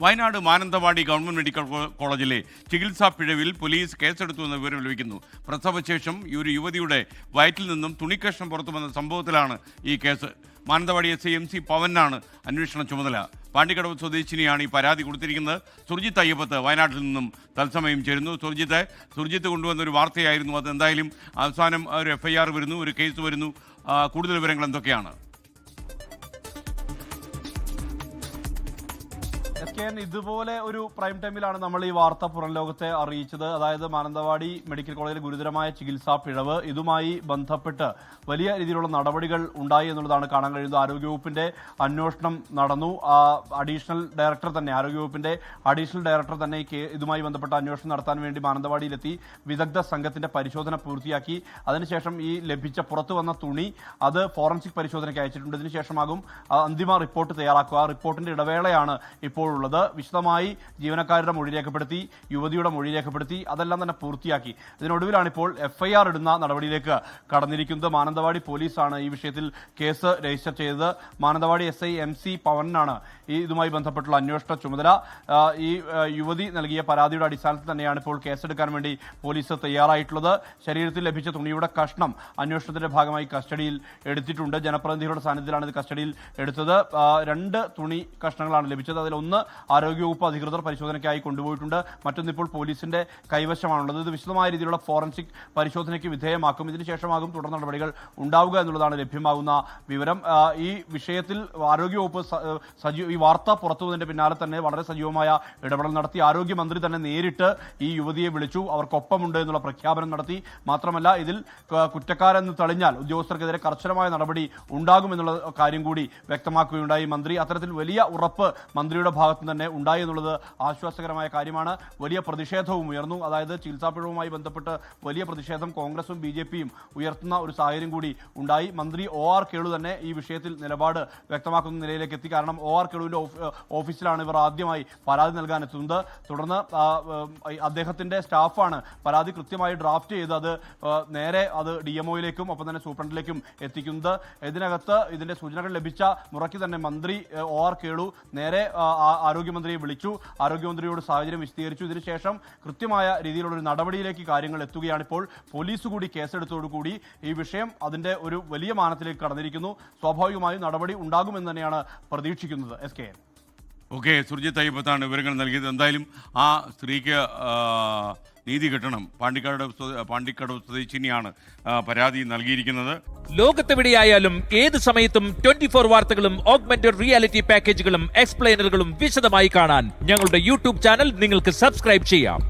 Wayanad Mananthavady government medical കോളേജിലെ ചികിത്സാ പിഴവിൽ police കേസെടുത്തുവെന്ന വിവരം ലഭിക്കുന്നു. പ്രസവശേഷം ഒരു യുവതിയുടെ വയറ്റിൽ നിന്നും തുണിക്കഷ്ണം പുറത്തു വന്ന സംഭവത്തിലാണ് ഈ കേസ്. മാനന്തവാടി SI MC പവനാണ് അന്വേഷണ ചുമതല. പാണ്ടിക്കടവ് സ്വദേശിനിയാണ് ഈ പരാതി കൊടുത്തിരിക്കുന്നത്. സുർജിത്ത് അയ്യപ്പത്ത് വയനാട്ടിൽ നിന്നും തത്സമയം ചേരുന്നു. സുർജിത്ത് കൊണ്ടുവന്ന ഒരു വാർത്തയായിരുന്നു അത്. എന്തായാലും അവസാനം ഒരു FIR വരുന്നു, ഒരു കേസ് വരുന്നു. കൂടുതൽ വിവരങ്ങൾ എന്തൊക്കെയാണ്? ഇതുപോലെ ഒരു പ്രൈം ടൈമിലാണ് നമ്മൾ ഈ വാർത്ത പുറം ലോകത്തെ അറിയിച്ചത്. അതായത് മാനന്തവാടി മെഡിക്കൽ കോളേജിൽ ഗുരുതരമായ ചികിത്സാ പിഴവ്, ഇതുമായി ബന്ധപ്പെട്ട് വലിയ രീതിയിലുള്ള നടപടികൾ ഉണ്ടായി എന്നുള്ളതാണ് കാണാൻ കഴിയുന്നത്. ആരോഗ്യവകുപ്പിന്റെ അന്വേഷണം നടന്നു. ആരോഗ്യവകുപ്പിന്റെ അഡീഷണൽ ഡയറക്ടർ തന്നെ ഇതുമായി ബന്ധപ്പെട്ട അന്വേഷണം നടത്താൻ വേണ്ടി മാനന്തവാടിയിലെത്തി വിദഗ്ധ സംഘത്തിന്റെ പരിശോധന പൂർത്തിയാക്കി. അതിനുശേഷം ഈ ലഭിച്ച പുറത്തു വന്ന തുണി അത് ഫോറൻസിക് പരിശോധനയ്ക്ക് അയച്ചിട്ടുണ്ട്. ഇതിനുശേഷമാകും അന്തിമ റിപ്പോർട്ട് തയ്യാറാക്കുക. റിപ്പോർട്ടിന്റെ ഇടവേളയാണ് ഇപ്പോഴുള്ളത്. വിശദമായി ജീവനക്കാരുടെ മൊഴി രേഖപ്പെടുത്തി, യുവതിയുടെ മൊഴി രേഖപ്പെടുത്തി, അതെല്ലാം തന്നെ പൂർത്തിയാക്കി. ഇതിനൊടുവിലാണ് ഇപ്പോൾ FIR ഇടുന്ന നടപടിയിലേക്ക് കടന്നിരിക്കുന്നത്. മാനന്തവാടി പോലീസാണ് ഈ വിഷയത്തിൽ കേസ് രജിസ്റ്റർ ചെയ്തത്. മാനന്തവാടി SI MC പവനാണ് ഇതുമായി ബന്ധപ്പെട്ടുള്ള അന്വേഷണ ചുമതല. ഈ യുവതി നൽകിയ പരാതിയുടെ അടിസ്ഥാനത്തിൽ തന്നെയാണ് ഇപ്പോൾ കേസെടുക്കാൻ വേണ്ടി പോലീസ് തയ്യാറായിട്ടുള്ളത്. ശരീരത്തിൽ ലഭിച്ച തുണിയുടെ കഷ്ണം അന്വേഷണത്തിന്റെ ഭാഗമായി കസ്റ്റഡിയിൽ എടുത്തിട്ടുണ്ട്. ജനപ്രതിനിധികളുടെ സാന്നിധ്യത്തിലാണ് ഇത് കസ്റ്റഡിയിൽ എടുത്തത്. 2 തുണി കഷ്ണങ്ങളാണ് ലഭിച്ചത്. അതിലൊന്ന് ആരോഗ്യവകുപ്പ് അധികൃതർ പരിശോധനയ്ക്കായി കൊണ്ടുപോയിട്ടുണ്ട്. മറ്റൊന്ന് ഇപ്പോൾ പോലീസിന്റെ കൈവശമാണുള്ളത്. ഇത് വിശദമായ രീതിയിലുള്ള ഫോറൻസിക് പരിശോധനയ്ക്ക് വിധേയമാക്കും. ഇതിനുശേഷമാകും തുടർ നടപടികൾ ഉണ്ടാവുക എന്നുള്ളതാണ് ലഭ്യമാകുന്ന വിവരം. ഈ വിഷയത്തിൽ ആരോഗ്യവകുപ്പ് ഈ വാർത്ത പുറത്തുവന്നതിന്റെ പിന്നാലെ തന്നെ വളരെ സജീവമായ ഇടപെടൽ നടത്തി. ആരോഗ്യമന്ത്രി തന്നെ നേരിട്ട് ഈ യുവതിയെ വിളിച്ചു, അവർക്കൊപ്പമുണ്ട് എന്നുള്ള പ്രഖ്യാപനം നടത്തി. മാത്രമല്ല, ഇതിൽ കുറ്റക്കാരെന്ന് തെളിഞ്ഞാൽ ഉദ്യോഗസ്ഥർക്കെതിരെ കർശനമായ നടപടി ഉണ്ടാകുമെന്നുള്ള കാര്യം കൂടി വ്യക്തമാക്കുകയുണ്ടായി മന്ത്രി. അത്തരത്തിൽ വലിയ ഉറപ്പ് മന്ത്രിയുടെ ഭാഗത്തു തന്നെ ഉണ്ടായി എന്നുള്ളത് ആശ്വാസകരമായ കാര്യമാണ്. വലിയ പ്രതിഷേധവും ഉയർന്നു. അതായത് ചികിത്സാ പിഴവുമായി ബന്ധപ്പെട്ട് വലിയ പ്രതിഷേധം കോൺഗ്രസും BJPയും ഉയർത്തുന്ന ഒരു സാഹചര്യം കൂടി ഉണ്ടായി. മന്ത്രി OR കേളു തന്നെ ഈ വിഷയത്തിൽ നിലപാട് വ്യക്തമാക്കുന്ന നിലയിലേക്ക് എത്തി. കാരണം OR കേളുവിന്റെ ഓഫീസിലാണ് ഇവർ ആദ്യമായി പരാതി നൽകാൻ എത്തുന്നത്. തുടർന്ന് അദ്ദേഹത്തിന്റെ സ്റ്റാഫാണ് പരാതി കൃത്യമായി ഡ്രാഫ്റ്റ് ചെയ്ത് അത് നേരെ അത് DMOയിലേക്കും ഒപ്പം തന്നെ സൂപ്രണ്ടിലേക്കും എത്തിക്കുന്നത്. ഇതിനകത്ത് ഇതിന്റെ സൂചനകൾ ലഭിച്ച മുറയ്ക്ക് തന്നെ മന്ത്രി OR കേളു നേരെ ആരോഗ്യമന്ത്രിയെ വിളിച്ചു. ആരോഗ്യമന്ത്രിയോട് സാഹചര്യം വിശദീകരിച്ചു. ഇതിനുശേഷം കൃത്യമായ രീതിയിലുള്ള ഒരു നടപടിയിലേക്ക് കാര്യങ്ങൾ എത്തുകയാണ്. ഇപ്പോൾ പോലീസ് കൂടി കേസെടുത്തോടുകൂടി ഈ വിഷയം അതിന്റെ ഒരു വലിയ മാനത്തിലേക്ക് കടന്നിരിക്കുന്നു. സ്വാഭാവികമായും നടപടി ഉണ്ടാകുമെന്ന് തന്നെയാണ് പ്രതീക്ഷിക്കുന്നത്. SKN. ഓക്കെ, സുർജിത്ത് അയ്യപ്പത്താണ് വിവരങ്ങൾ നൽകിയത്. എന്തായാലും ആ സ്ത്രീക്ക് നീതി കിട്ടണം. പാണ്ടിക്കടവ് സ്വദേശിനിയാണ് പരാതി നൽകിയിരിക്കുന്നത്. ലോകത്തെവിടെയായാലും ഏത് സമയത്തും 24 വാർത്തകളും ഓഗ്മെന്റഡ് റിയാലിറ്റി പാക്കേജുകളും എക്സ്പ്ലെയിനറുകളും വിശദമായി കാണാൻ ഞങ്ങളുടെ YouTube ചാനൽ നിങ്ങൾക്ക് സബ്സ്ക്രൈബ് ചെയ്യാം.